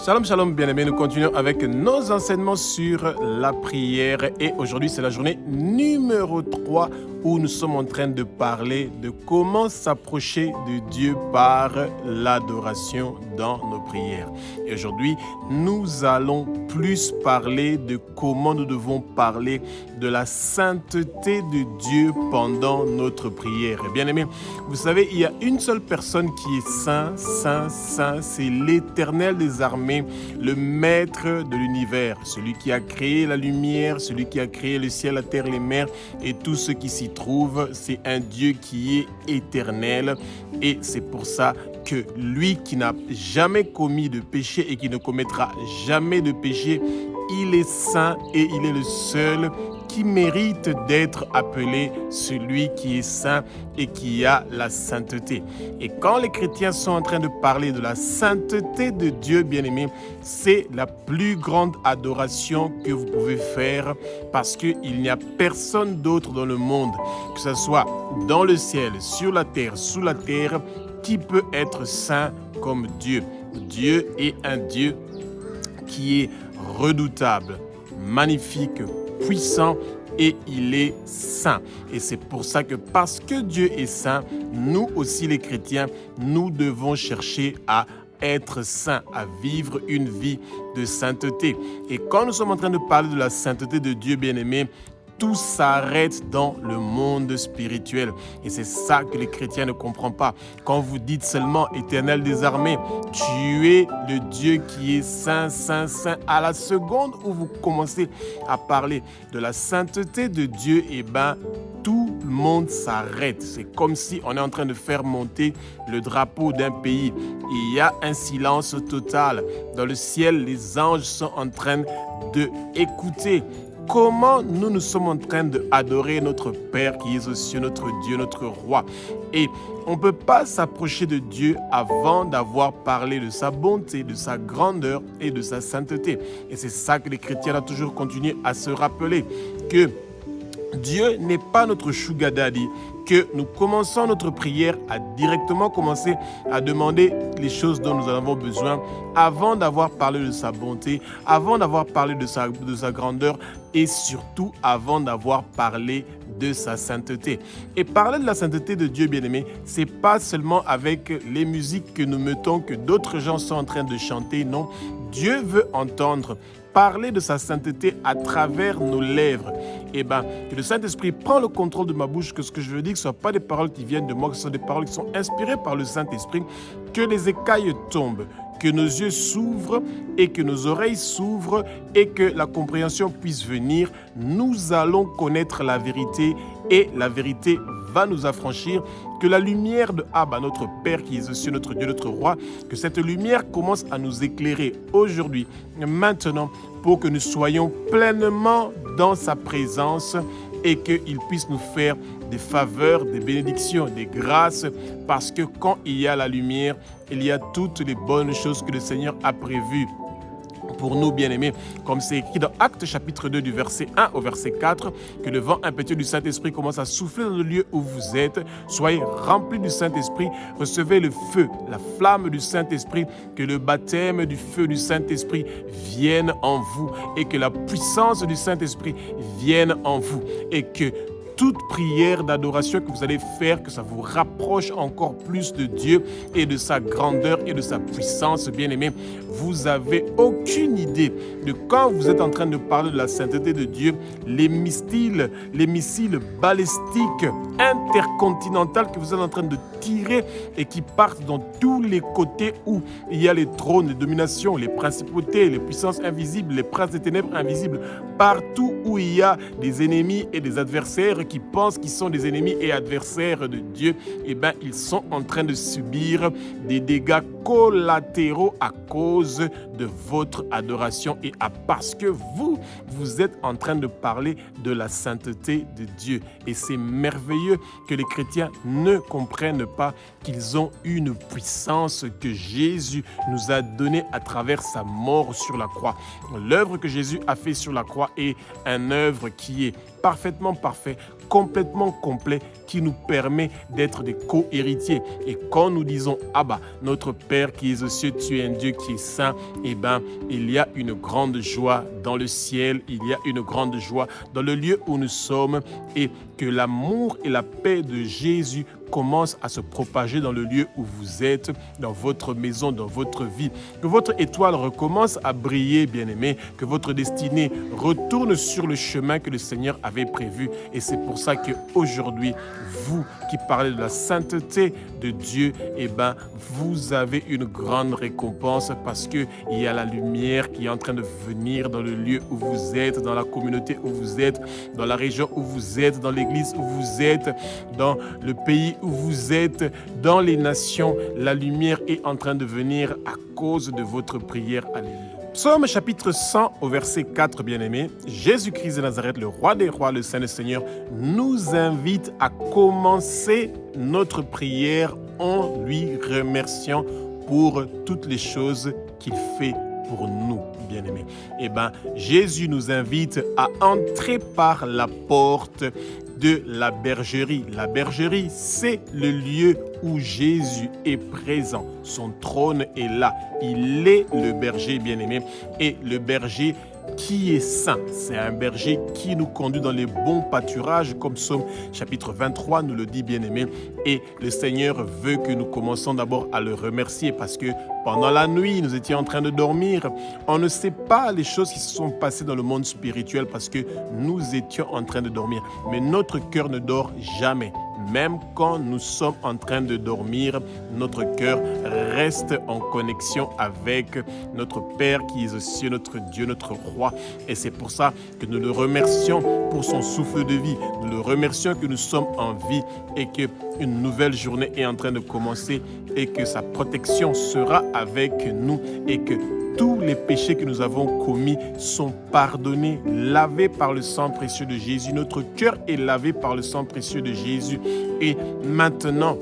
Shalom, shalom, bien-aimés. Nous continuons avec nos enseignements sur la prière. Et aujourd'hui, c'est la journée numéro 3 où nous sommes en train de parler de comment s'approcher de Dieu par l'adoration dans nos prières. Et aujourd'hui, nous allons plus parler de comment nous devons parler de la sainteté de Dieu pendant notre prière. Et bien-aimés, vous savez, il y a une seule personne qui est saint, c'est l'Éternel des armées, le maître de l'univers, celui qui a créé la lumière, celui qui a créé le ciel, la terre, les mers et tout ce qui s'y trouve. C'est un Dieu qui est éternel et c'est pour ça que lui qui n'a jamais commis de péché et qui ne commettra jamais de péché, il est saint et il est le seul qui mérite d'être appelé celui qui est saint et qui a la sainteté. Et quand les chrétiens sont en train de parler de la sainteté de Dieu, bien-aimé, c'est la plus grande adoration que vous pouvez faire parce qu'il n'y a personne d'autre dans le monde, que ce soit dans le ciel, sur la terre, sous la terre, qui peut être saint comme Dieu. Dieu est un Dieu qui est redoutable, magnifique, puissant et il est saint. Et c'est pour ça que parce que Dieu est saint, nous aussi les chrétiens, nous devons chercher à être saints, à vivre une vie de sainteté. Et quand nous sommes en train de parler de la sainteté de Dieu, bien-aimé, tout s'arrête dans le monde spirituel. Et c'est ça que les chrétiens ne comprennent pas. Quand vous dites seulement Éternel des armées, tu es le Dieu qui est saint, saint, saint. À la seconde où vous commencez à parler de la sainteté de Dieu, eh bien, tout le monde s'arrête. C'est comme si on est en train de faire monter le drapeau d'un pays. Il y a un silence total. Dans le ciel, les anges sont en train d'écouter. Comment nous sommes en train d'adorer notre Père qui est aux cieux, notre Dieu, notre Roi. Et on ne peut pas s'approcher de Dieu avant d'avoir parlé de sa bonté, de sa grandeur et de sa sainteté. Et c'est ça que les chrétiens doivent toujours continuer à se rappeler, que Dieu n'est pas notre sugar daddy, que nous commençons notre prière à directement commencer à demander les choses dont nous en avons besoin avant d'avoir parlé de sa bonté, avant d'avoir parlé de sa grandeur et surtout avant d'avoir parlé de sa sainteté. Et parler de la sainteté de Dieu, bien-aimé, c'est pas seulement avec les musiques que nous mettons, que d'autres gens sont en train de chanter, non. Dieu veut entendre parler de sa sainteté à travers nos lèvres. Eh bien, que le Saint-Esprit prend le contrôle de ma bouche, que ce que je veux dire, que ce ne sont pas des paroles qui viennent de moi, que ce sont des paroles qui sont inspirées par le Saint-Esprit, que les écailles tombent, que nos yeux s'ouvrent et que nos oreilles s'ouvrent et que la compréhension puisse venir. Nous allons connaître la vérité et la vérité va nous affranchir. Que la lumière de Abba, notre Père qui est aux cieux, notre Dieu, notre Roi, que cette lumière commence à nous éclairer aujourd'hui, maintenant, pour que nous soyons pleinement dans sa présence et qu'il puisse nous faire des faveurs, des bénédictions, des grâces, parce que quand il y a la lumière, il y a toutes les bonnes choses que le Seigneur a prévues pour nous, bien-aimés, comme c'est écrit dans Actes chapitre 2 du verset 1 au verset 4, que le vent impétueux du Saint-Esprit commence à souffler dans le lieu où vous êtes. Soyez remplis du Saint-Esprit, recevez le feu, la flamme du Saint-Esprit, que le baptême du feu du Saint-Esprit vienne en vous et que la puissance du Saint-Esprit vienne en vous et que toute prière d'adoration que vous allez faire, que ça vous rapproche encore plus de Dieu et de sa grandeur et de sa puissance, bien-aimés. Vous n'avez aucune idée de quand vous êtes en train de parler de la sainteté de Dieu, les missiles balistiques intercontinentales que vous êtes en train de tirer et qui partent dans tous les côtés où il y a les trônes de domination, les principautés, les puissances invisibles, les princes des ténèbres invisibles, partout où il y a des ennemis et des adversaires qui pensent qu'ils sont des ennemis et adversaires de Dieu, eh bien, ils sont en train de subir des dégâts collatéraux à cause de votre adoration et parce que vous êtes en train de parler de la sainteté de Dieu. Et c'est merveilleux que les chrétiens ne comprennent pas qu'ils ont une puissance que Jésus nous a donnée à travers sa mort sur la croix. L'œuvre que Jésus a fait sur la croix est une œuvre qui est parfaitement parfait, complètement complet, qui nous permet d'être des co-héritiers. Et quand nous disons Abba, notre Père qui est aux cieux, tu es un Dieu qui est saint, eh bien, il y a une grande joie dans le ciel, il y a une grande joie dans le lieu où nous sommes, et que l'amour et la paix de Jésus commence à se propager dans le lieu où vous êtes, dans votre maison, dans votre vie. Que votre étoile recommence à briller, bien-aimé, que votre destinée retourne sur le chemin que le Seigneur avait prévu. Et c'est pour ça qu'aujourd'hui, vous qui parlez de la sainteté de Dieu, eh ben, vous avez une grande récompense parce qu'il y a la lumière qui est en train de venir dans le lieu où vous êtes, dans la communauté où vous êtes, dans la région où vous êtes, dans l'église où vous êtes, dans le pays où vous êtes, dans les nations. La lumière est en train de venir à cause de votre prière. Alléluia. Psaume chapitre 100 au verset 4, bien-aimé. Jésus-Christ de Nazareth, le roi des rois, le Saint du Seigneur, nous invite à commencer notre prière en lui remerciant pour toutes les choses qu'il fait pour nous, bien-aimés. Eh bien, Jésus nous invite à entrer par la porte de la bergerie. La bergerie, c'est le lieu où Jésus est présent. Son trône est là. Il est le berger, bien-aimé. Et le berger qui est saint, c'est un berger qui nous conduit dans les bons pâturages, comme Psaume chapitre 23 nous le dit, bien-aimé. Et le Seigneur veut que nous commençons d'abord à le remercier parce que pendant la nuit, nous étions en train de dormir. On ne sait pas les choses qui se sont passées dans le monde spirituel parce que nous étions en train de dormir. Mais notre cœur ne dort jamais. Même quand nous sommes en train de dormir, notre cœur reste en connexion avec notre Père qui est aux cieux, notre Dieu, notre Roi. Et c'est pour ça que nous le remercions pour son souffle de vie. Nous le remercions que nous sommes en vie et qu'une nouvelle journée est en train de commencer et que sa protection sera avec nous et que tous les péchés que nous avons commis sont pardonnés, lavés par le sang précieux de Jésus. Notre cœur est lavé par le sang précieux de Jésus. Et maintenant,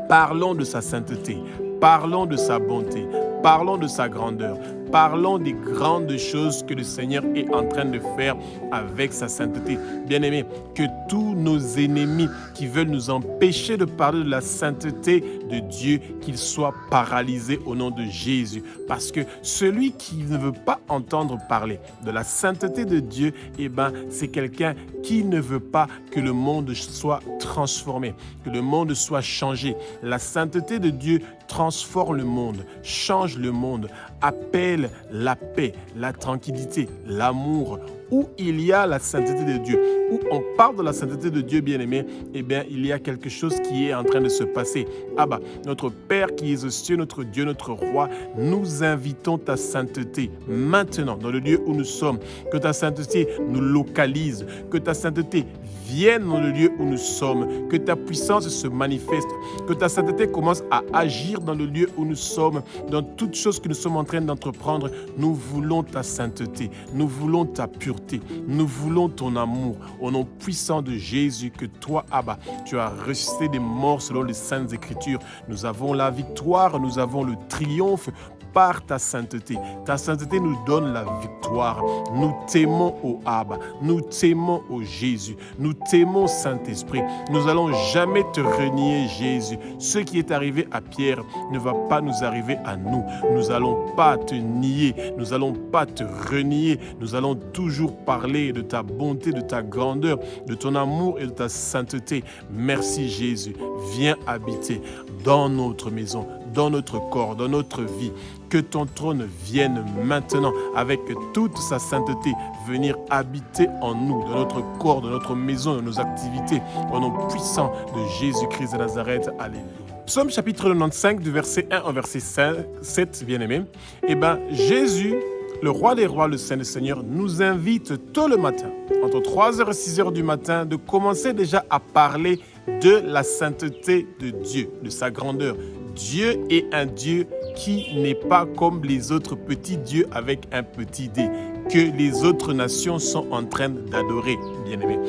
parlons de sa sainteté, parlons de sa bonté, parlons de sa grandeur, parlons des grandes choses que le Seigneur est en train de faire avec sa sainteté. Bien-aimés, que tous nos ennemis qui veulent nous empêcher de parler de la sainteté de Dieu, qu'ils soient paralysés au nom de Jésus. Parce que celui qui ne veut pas entendre parler de la sainteté de Dieu, eh ben, c'est quelqu'un qui ne veut pas que le monde soit transformé, que le monde soit changé. La sainteté de Dieu transforme le monde, change le monde, appelle la paix, la tranquillité, l'amour. Où il y a la sainteté de Dieu, où on parle de la sainteté de Dieu, bien-aimé, eh bien, il y a quelque chose qui est en train de se passer. Abba, notre Père qui est aux cieux, notre Dieu, notre Roi, nous invitons ta sainteté maintenant dans le lieu où nous sommes. Que ta sainteté nous localise, que ta sainteté vienne dans le lieu où nous sommes, que ta puissance se manifeste, que ta sainteté commence à agir dans le lieu où nous sommes, dans toutes choses que nous sommes en train d'entreprendre. Nous voulons ta sainteté, nous voulons ta pureté. Nous voulons ton amour au nom puissant de Jésus que toi, Abba, tu as ressuscité des morts selon les saintes écritures. Nous avons la victoire, nous avons le triomphe par ta sainteté. Ta sainteté nous donne la victoire. Nous t'aimons, ô Abba. Nous t'aimons, ô Jésus. Nous t'aimons, Saint-Esprit. Nous n'allons jamais te renier, Jésus. Ce qui est arrivé à Pierre ne va pas nous arriver à nous. Nous n'allons pas te nier. Nous n'allons pas te renier. Nous allons toujours parler de ta bonté, de ta grandeur, de ton amour et de ta sainteté. Merci, Jésus. Viens habiter dans notre maison, dans notre corps, dans notre vie. Que ton trône vienne maintenant avec toute sa sainteté venir habiter en nous, dans notre corps, dans notre maison, dans nos activités, au nom puissant de Jésus-Christ de Nazareth. Alléluia. Psaume chapitre 95 du verset 1 au verset 7, bien-aimé. Eh bien, Jésus, le roi des rois, le Saint du Seigneur, nous invite tôt le matin, entre 3h et 6h du matin, de commencer déjà à parler de la sainteté de Dieu, de sa grandeur. Dieu est un Dieu qui n'est pas comme les autres petits dieux avec un petit d, que les autres nations sont en train d'adorer, bien-aimés.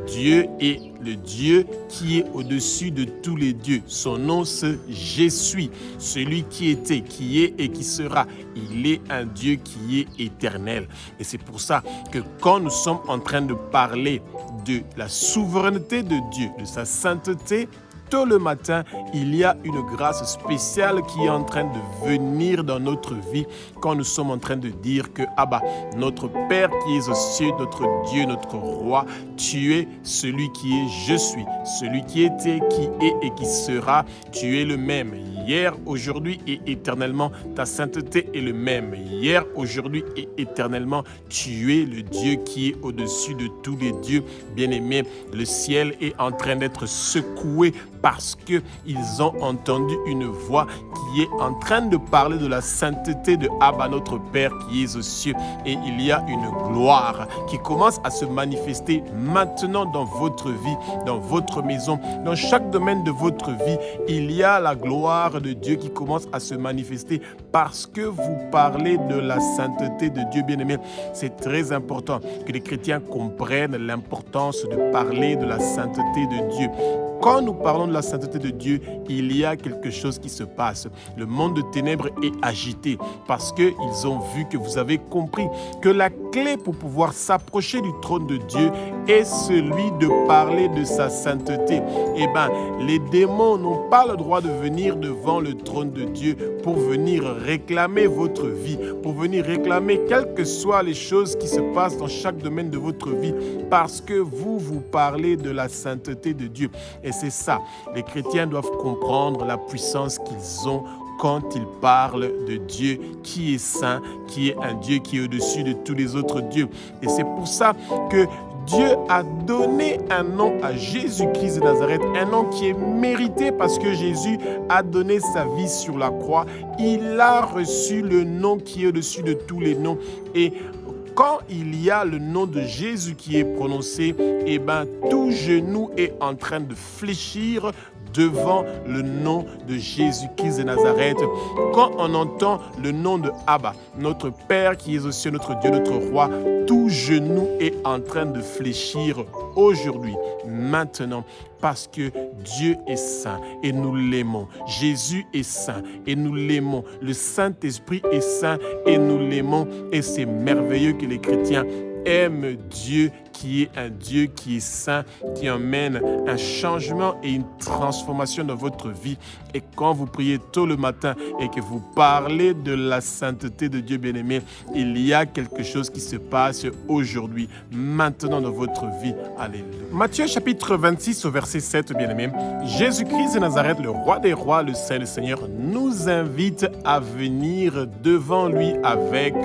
Dieu est le Dieu qui est au-dessus de tous les dieux. Son nom, c'est « Je suis », celui qui était, qui est et qui sera. Il est un Dieu qui est éternel. Et c'est pour ça que quand nous sommes en train de parler de la souveraineté de Dieu, de sa sainteté, tôt le matin, il y a une grâce spéciale qui est en train de venir dans notre vie quand nous sommes en train de dire que Abba, notre Père qui est aux cieux, notre Dieu, notre Roi, tu es celui qui est je suis, celui qui était, qui est et qui sera, tu es le même. Hier, aujourd'hui et éternellement, ta sainteté est le même. Hier, aujourd'hui et éternellement, tu es le Dieu qui est au-dessus de tous les dieux. Bien-aimés, le ciel est en train d'être secoué parce qu'ils ont entendu une voix qui est en train de parler de la sainteté de Abba, notre Père qui est aux cieux. Et il y a une gloire qui commence à se manifester maintenant dans votre vie, dans votre maison, dans chaque domaine de votre vie. Il y a la gloire de Dieu qui commence à se manifester parce que vous parlez de la sainteté de Dieu, bien-aimé. C'est très important que les chrétiens comprennent l'importance de parler de la sainteté de Dieu. Quand nous parlons de la sainteté de Dieu, il y a quelque chose qui se passe. Le monde de ténèbres est agité parce qu'ils ont vu que vous avez compris que la clé pour pouvoir s'approcher du trône de Dieu est celui de parler de sa sainteté. Eh bien, les démons n'ont pas le droit de venir devant le trône de Dieu pour venir réclamer votre vie, pour venir réclamer quelles que soient les choses qui se passent dans chaque domaine de votre vie, parce que vous parlez de la sainteté de Dieu. Et c'est ça, les chrétiens doivent comprendre la puissance qu'ils ont quand ils parlent de Dieu qui est saint, qui est un Dieu qui est au-dessus de tous les autres dieux. Et c'est pour ça que Dieu a donné un nom à Jésus-Christ de Nazareth, un nom qui est mérité parce que Jésus a donné sa vie sur la croix. Il a reçu le nom qui est au-dessus de tous les noms. Et quand il y a le nom de Jésus qui est prononcé, eh bien, tout genou est en train de fléchir devant le nom de Jésus-Christ de Nazareth. Quand on entend le nom de Abba, notre Père qui est aux cieux, notre Dieu, notre Roi, tout genou est en train de fléchir aujourd'hui, maintenant, parce que Dieu est saint et nous l'aimons. Jésus est saint et nous l'aimons. Le Saint-Esprit est saint et nous l'aimons. Et c'est merveilleux que les chrétiens aiment Dieu qui est un Dieu qui est saint, qui emmène un changement et une transformation dans votre vie. Et quand vous priez tôt le matin et que vous parlez de la sainteté de Dieu bien-aimé, il y a quelque chose qui se passe aujourd'hui, maintenant dans votre vie. Alléluia. Matthieu chapitre 26 au verset 7, bien-aimé. Jésus-Christ de Nazareth, le roi des rois, le Saint, le Seigneur, nous invite à venir devant lui avec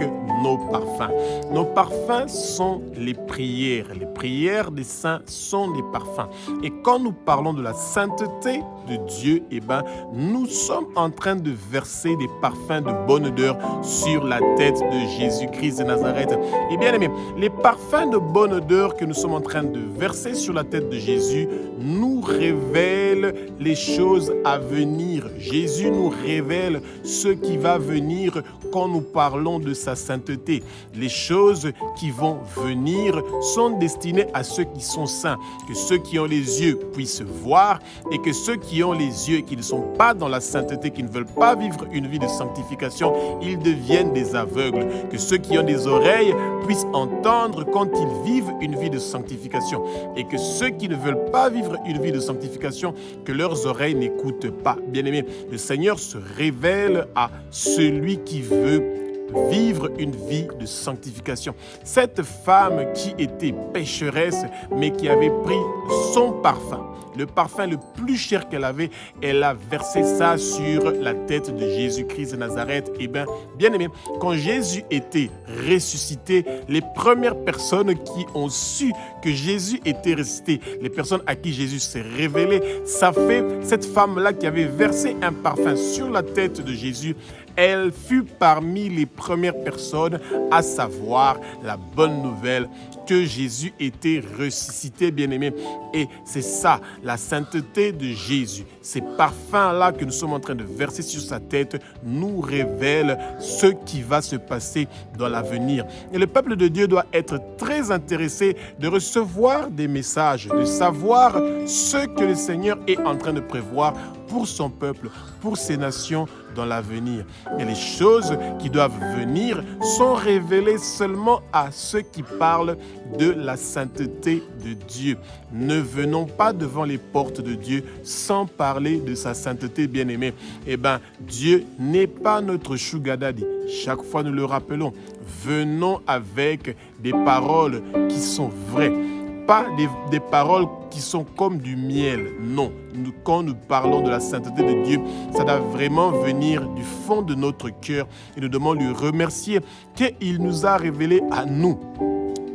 nos parfums. Nos parfums sont les prières. Les prières des saints sont des parfums. Et quand nous parlons de la sainteté de Dieu, eh ben, nous sommes en train de verser des parfums de bonne odeur sur la tête de Jésus-Christ de Nazareth. Et bien aimé, les parfums de bonne odeur que nous sommes en train de verser sur la tête de Jésus nous révèlent les choses à venir. Jésus nous révèle ce qui va venir quand nous parlons de sa sainteté. Les choses qui vont venir sont destinées à ceux qui sont saints, que ceux qui ont les yeux puissent voir et que ceux qui ont les yeux et qui ne sont pas dans la sainteté, qui ne veulent pas vivre une vie de sanctification, ils deviennent des aveugles. Que ceux qui ont des oreilles puissent entendre quand ils vivent une vie de sanctification et que ceux qui ne veulent pas vivre une vie de sanctification, que leurs oreilles n'écoutent pas. Bien-aimés, le Seigneur se révèle à celui qui veut vivre une vie de sanctification. Cette femme qui était pécheresse, mais qui avait pris son parfum, le parfum le plus cher qu'elle avait, elle a versé ça sur la tête de Jésus-Christ de Nazareth. Eh bien, bien aimé, quand Jésus était ressuscité, les premières personnes qui ont su que Jésus était ressuscité, les personnes à qui Jésus s'est révélé, ça fait cette femme-là qui avait versé un parfum sur la tête de Jésus, elle fut parmi les première personne, à savoir la bonne nouvelle que Jésus était ressuscité, bien-aimé. Et c'est ça, la sainteté de Jésus. Ces parfums-là que nous sommes en train de verser sur sa tête nous révèlent ce qui va se passer dans l'avenir. Et le peuple de Dieu doit être très intéressé de recevoir des messages, de savoir ce que le Seigneur est en train de prévoir pour son peuple, pour ses nations dans l'avenir. Et les choses qui doivent venir sont révélées seulement à ceux qui parlent de la sainteté de Dieu. Ne venons pas devant les portes de Dieu sans parler de sa sainteté, bien-aimée. Eh bien, Dieu n'est pas notre sugar daddy. Chaque fois, nous le rappelons. Venons avec des paroles qui sont vraies. Pas des paroles qui sont comme du miel. Non, quand nous parlons de la sainteté de Dieu, ça doit vraiment venir du fond de notre cœur et nous devons lui remercier qu'il nous a révélé à nous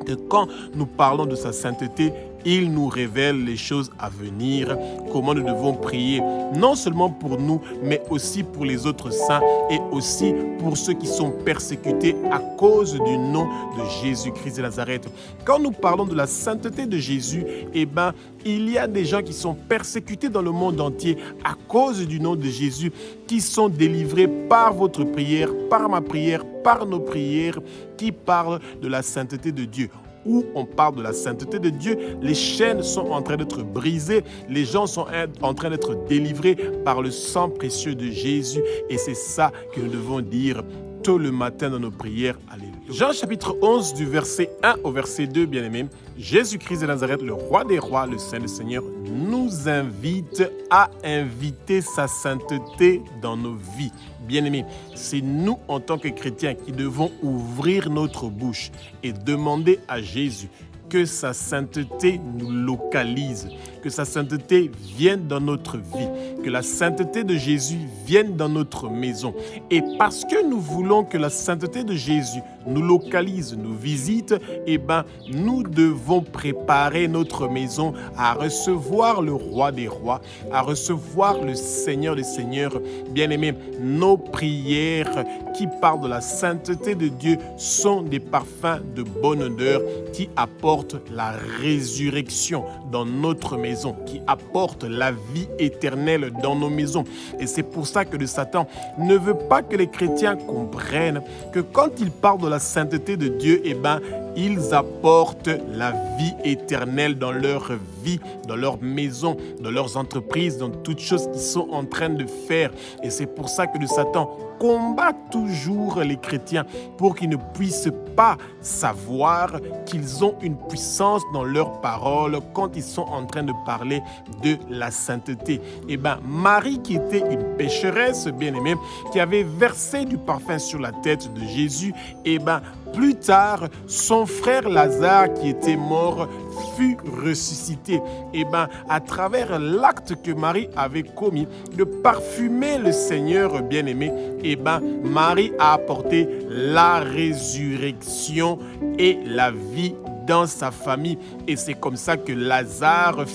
que quand nous parlons de sa sainteté, il nous révèle les choses à venir, comment nous devons prier, non seulement pour nous, mais aussi pour les autres saints et aussi pour ceux qui sont persécutés à cause du nom de Jésus-Christ de Nazareth. Quand nous parlons de la sainteté de Jésus, eh bien, il y a des gens qui sont persécutés dans le monde entier à cause du nom de Jésus, qui sont délivrés par votre prière, par ma prière, par nos prières, qui parlent de la sainteté de Dieu. Où on parle de la sainteté de Dieu, les chaînes sont en train d'être brisées, les gens sont en train d'être délivrés par le sang précieux de Jésus. Et c'est ça que nous devons dire tôt le matin dans nos prières. Alléluia. Jean chapitre 11 du verset 1 au verset 2, bien-aimés. Jésus-Christ de Nazareth, le roi des rois, le Saint du Seigneur, nous invite à inviter sa sainteté dans nos vies. Bien-aimés, c'est nous en tant que chrétiens qui devons ouvrir notre bouche et demander à Jésus que sa sainteté nous localise, que sa sainteté vienne dans notre vie, que la sainteté de Jésus vienne dans notre maison. Et parce que nous voulons que la sainteté de Jésus nous localise, nous visite, eh bien, nous devons préparer notre maison à recevoir le roi des rois, à recevoir le Seigneur des seigneurs. Bien-aimés, nos prières qui parlent de la sainteté de Dieu sont des parfums de bonne odeur qui apportent la résurrection dans notre maison, qui apportent la vie éternelle dans nos maisons. Et c'est pour ça que le Satan ne veut pas que les chrétiens comprennent que quand il parle de la sainteté de Dieu, eh ben, ils apportent la vie éternelle dans leur vie, dans leur maison, dans leurs entreprises, dans toutes choses qu'ils sont en train de faire. Et c'est pour ça que le Satan combat toujours les chrétiens pour qu'ils ne puissent pas savoir qu'ils ont une puissance dans leurs paroles quand ils sont en train de parler de la sainteté. Et bien, Marie, qui était une pécheresse bien-aimée, qui avait versé du parfum sur la tête de Jésus, et bien, plus tard, son frère Lazare, qui était mort, fut ressuscité. Et bien, à travers l'acte que Marie avait commis de parfumer le Seigneur bien-aimé, et bien, Marie a apporté la résurrection et la vie dans sa famille. Et c'est comme ça que Lazare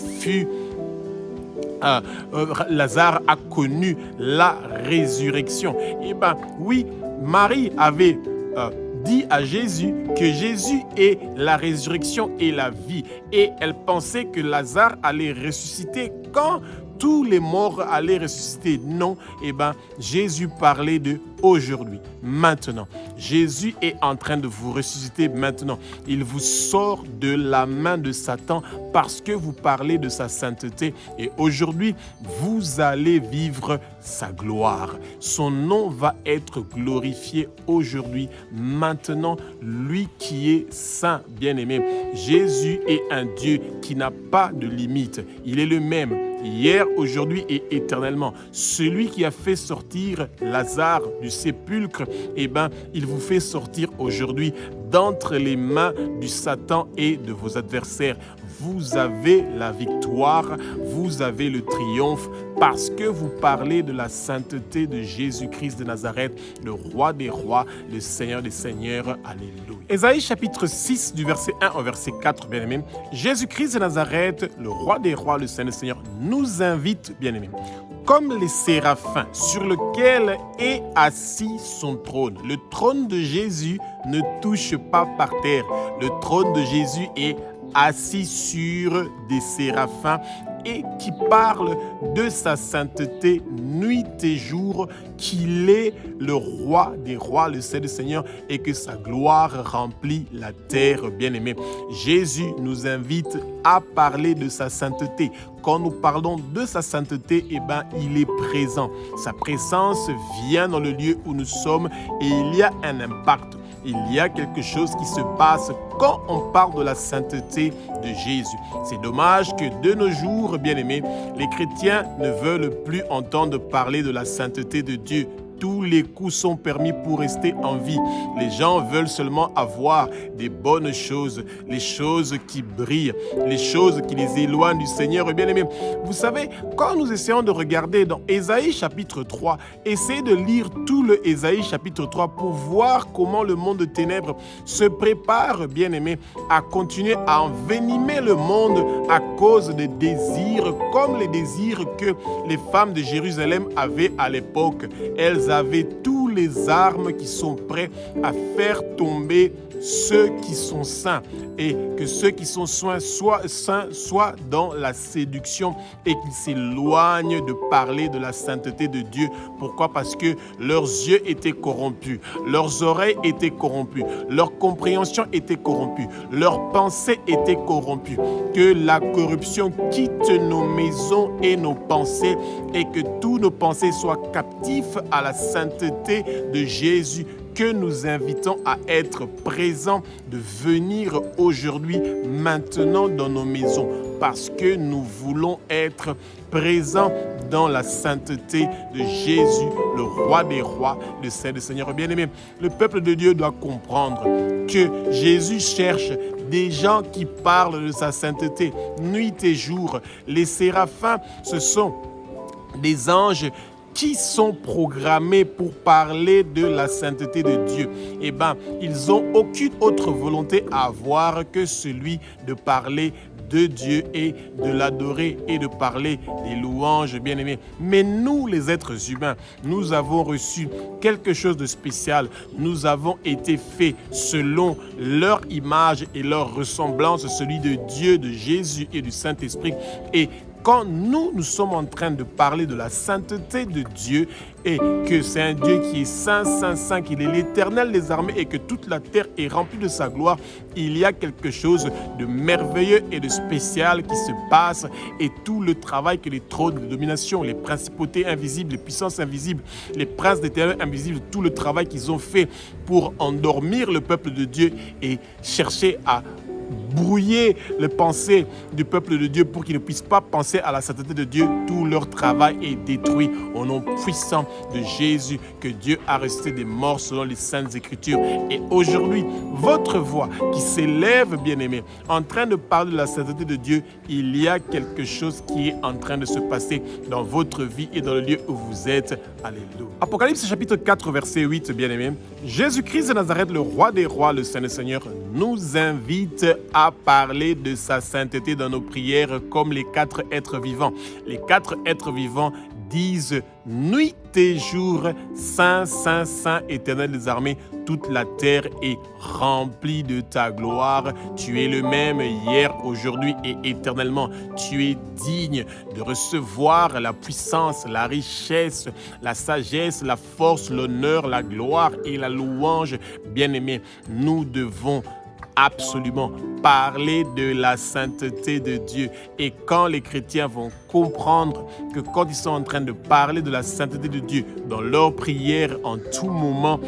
a connu la résurrection. Et bien, oui, Marie avait dit à Jésus que Jésus est la résurrection et la vie. Et elle pensait que Lazare allait ressusciter quand tous les morts allaient ressusciter. Non, eh bien, Jésus parlait de aujourd'hui, maintenant. Jésus est en train de vous ressusciter maintenant. Il vous sort de la main de Satan parce que vous parlez de sa sainteté. Et aujourd'hui, vous allez vivre sa gloire. Son nom va être glorifié aujourd'hui, maintenant. Lui qui est saint, bien-aimé. Jésus est un Dieu qui n'a pas de limite. Il est le même hier, aujourd'hui et éternellement. Celui qui a fait sortir Lazare du sépulcre, eh bien, il vous fait sortir aujourd'hui d'entre les mains du Satan et de vos adversaires. vous avez la victoire, vous avez le triomphe, parce que vous parlez de la sainteté de Jésus-Christ de Nazareth, le roi des rois, le Seigneur des seigneurs. Alléluia. Ésaïe chapitre 6 du verset 1 au verset 4, bien-aimés. Jésus-Christ de Nazareth, le roi des rois, le Seigneur des seigneurs, nous invite, bien-aimés, comme les séraphins sur lequel est assis son trône. Le trône de Jésus ne touche pas par terre. Le trône de Jésus est assis sur des séraphins et qui parle de sa sainteté nuit et jour, qu'il est le roi des rois, le Seigneur des seigneurs, et que sa gloire remplit la terre, bien-aimée. Jésus nous invite à parler de sa sainteté. Quand nous parlons de sa sainteté, il est présent. Sa présence vient dans le lieu où nous sommes et il y a un impact. Il y a quelque chose qui se passe quand on parle de la sainteté de Jésus. C'est dommage que de nos jours, bien-aimés, les chrétiens ne veulent plus entendre parler de la sainteté de Dieu. Tous les coups sont permis pour rester en vie. Les gens veulent seulement avoir des bonnes choses, les choses qui brillent, les choses qui les éloignent du Seigneur. Bien-aimés, vous savez, quand nous essayons de regarder dans Ésaïe chapitre 3, essayez de lire tout le Ésaïe chapitre 3 pour voir comment le monde de ténèbres se prépare, bien-aimés, à continuer à envenimer le monde à cause des désirs, comme les désirs que les femmes de Jérusalem avaient à l'époque. Elles avaient tous les armes qui sont prêts à faire tomber ceux qui sont saints et que ceux qui sont saints soient dans la séduction et qu'ils s'éloignent de parler de la sainteté de Dieu. Pourquoi? Parce que leurs yeux étaient corrompus, leurs oreilles étaient corrompues, leur compréhension était corrompue, leurs pensées étaient corrompues. Que la corruption quitte nos maisons et nos pensées et que tous nos pensées soient captifs à la sainteté de Jésus, que nous invitons à être présents, de venir aujourd'hui, maintenant dans nos maisons, parce que nous voulons être présents dans la sainteté de Jésus, le roi des rois, le Seigneur des seigneurs. Bien-aimés, le peuple de Dieu doit comprendre que Jésus cherche des gens qui parlent de sa sainteté nuit et jour. Les séraphins, ce sont des anges qui sont programmés pour parler de la sainteté de Dieu. Ils n'ont aucune autre volonté à avoir que celui de parler de Dieu et de l'adorer et de parler des louanges, bien-aimés. Mais nous, les êtres humains, nous avons reçu quelque chose de spécial. Nous avons été faits selon leur image et leur ressemblance, celui de Dieu, de Jésus et du Saint-Esprit. Et quand nous sommes en train de parler de la sainteté de Dieu et que c'est un Dieu qui est saint, saint, saint, qu'il est l'Éternel des armées et que toute la terre est remplie de sa gloire, il y a quelque chose de merveilleux et de spécial qui se passe et tout le travail que les trônes de domination, les principautés invisibles, les puissances invisibles, les princes des ténèbres invisibles, tout le travail qu'ils ont fait pour endormir le peuple de Dieu et chercher à brouiller les pensées du peuple de Dieu pour qu'ils ne puissent pas penser à la sainteté de Dieu. Tout leur travail est détruit au nom puissant de Jésus, que Dieu a ressuscité des morts selon les saintes écritures. Et aujourd'hui, votre voix qui s'élève, bien-aimé, en train de parler de la sainteté de Dieu, il y a quelque chose qui est en train de se passer dans votre vie et dans le lieu où vous êtes. Alléluia. Apocalypse chapitre 4, verset 8, bien-aimé. Jésus-Christ de Nazareth, le roi des rois, le Saint des seigneurs, nous invite à parler de sa sainteté dans nos prières comme les 4 êtres vivants. Les 4 êtres vivants disent nuit et jour, Saint, Saint, Saint, Éternel des armées, toute la terre est remplie de ta gloire. Tu es le même hier, aujourd'hui et éternellement. Tu es digne de recevoir la puissance, la richesse, la sagesse, la force, l'honneur, la gloire et la louange. Bien-aimés, nous devons absolument parler de la sainteté de Dieu. Et quand les chrétiens vont comprendre que quand ils sont en train de parler de la sainteté de Dieu dans leur prière en tout moment,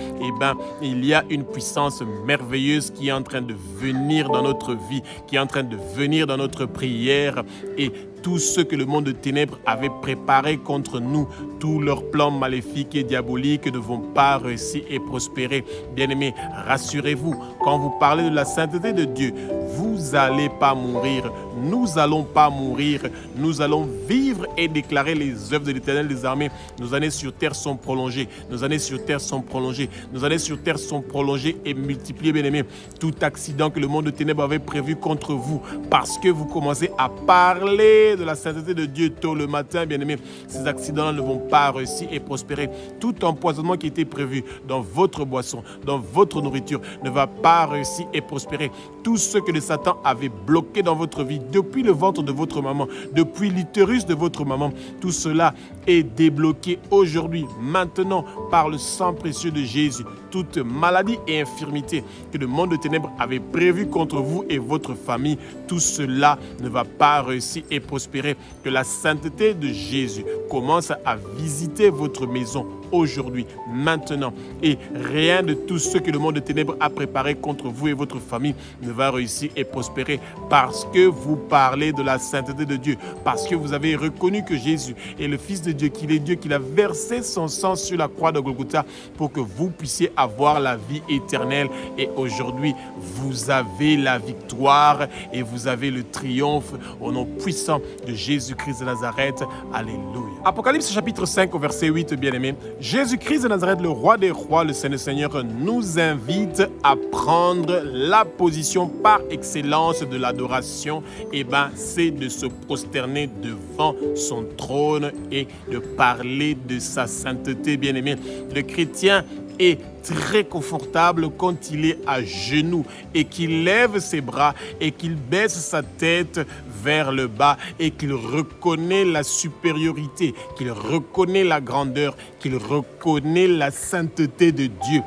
il y a une puissance merveilleuse qui est en train de venir dans notre vie, qui est en train de venir dans notre prière. Et tout ce que le monde de ténèbres avait préparé contre nous, tous leurs plans maléfiques et diaboliques ne vont pas réussir et prospérer. Bien-aimés, rassurez-vous, quand vous parlez de la sainteté de Dieu, vous vous n'allez pas mourir. Nous n'allons pas mourir. Nous allons vivre et déclarer les œuvres de l'Éternel des armées. Nos années sur terre sont prolongées. Nos années sur terre sont prolongées. Nos années sur terre sont prolongées et multipliées, bien-aimés. Tout accident que le monde de ténèbres avait prévu contre vous, parce que vous commencez à parler de la sainteté de Dieu tôt le matin, bien-aimés, ces accidents-là ne vont pas réussir et prospérer. Tout empoisonnement qui était prévu dans votre boisson, dans votre nourriture, ne va pas réussir et prospérer. Tout ce que le Satan avait bloqué dans votre vie, depuis le ventre de votre maman, depuis l'utérus de votre maman, tout cela est débloqué aujourd'hui, maintenant, par le sang précieux de Jésus. Toute maladie et infirmité que le monde de ténèbres avait prévu contre vous et votre famille, tout cela ne va pas réussir et prospérer. Que la sainteté de Jésus commence à visiter votre maison aujourd'hui, maintenant. Et rien de tout ce que le monde de ténèbres a préparé contre vous et votre famille ne va réussir et prospérer, parce que vous parlez de la sainteté de Dieu, parce que vous avez reconnu que Jésus est le Fils de Dieu, qu'il est Dieu, qu'il a versé son sang sur la croix de Golgotha pour que vous puissiez avoir la vie éternelle. Et aujourd'hui, vous avez la victoire et vous avez le triomphe au nom puissant de Jésus-Christ de Nazareth. Alléluia. Apocalypse chapitre 5 au verset 8, bien-aimés. Jésus-Christ de Nazareth, le roi des rois, le Saint des Seigneurs, nous invite à prendre la position par excellence de l'adoration. Et c'est de se prosterner devant son trône et de parler de sa sainteté, bien-aimés. Le chrétien est très confortable quand il est à genoux et qu'il lève ses bras et qu'il baisse sa tête vers le bas et qu'il reconnaît la supériorité, qu'il reconnaît la grandeur, qu'il reconnaît la sainteté de Dieu.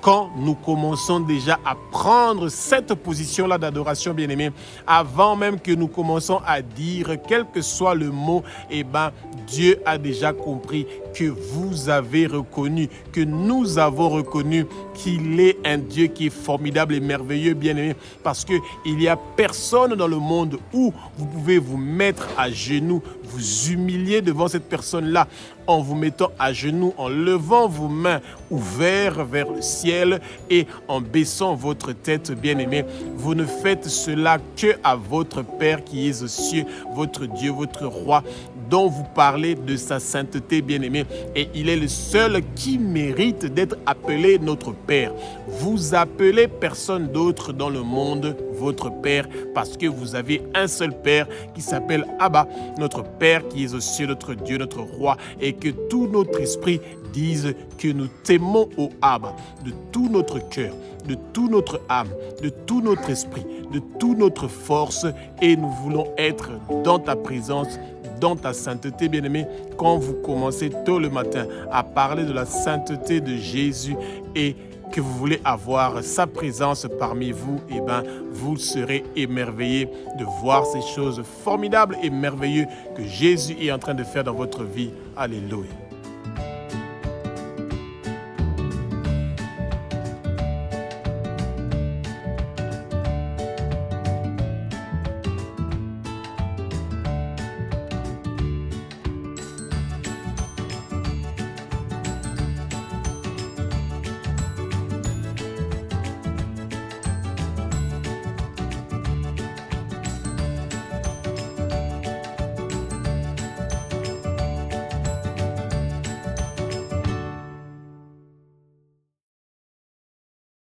Quand nous commençons déjà à prendre cette position-là d'adoration, bien-aimés, avant même que nous commençons à dire quel que soit le mot, Dieu a déjà compris que vous avez reconnu, que nous avons reconnu qu'il est un Dieu qui est formidable et merveilleux, bien-aimés, parce qu'il n'y a personne dans le monde où vous pouvez vous mettre à genoux, vous humilier devant cette personne-là, en vous mettant à genoux, en levant vos mains ouvertes vers le ciel et en baissant votre tête, bien-aimés. Vous ne faites cela que à votre Père qui est aux cieux, votre Dieu, votre roi, dont vous parlez de sa sainteté, bien-aimé. Et il est le seul qui mérite d'être appelé notre Père. Vous appelez personne d'autre dans le monde votre Père, parce que vous avez un seul Père qui s'appelle Abba, notre Père qui est aux cieux, notre Dieu, notre roi, et que tout notre esprit dise que nous t'aimons au Abba de tout notre cœur, de toute notre âme, de tout notre esprit, de toute notre force, et nous voulons être dans ta présence, dans ta sainteté, bien-aimé. Quand vous commencez tôt le matin à parler de la sainteté de Jésus et que vous voulez avoir sa présence parmi vous, vous serez émerveillés de voir ces choses formidables et merveilleuses que Jésus est en train de faire dans votre vie. Alléluia.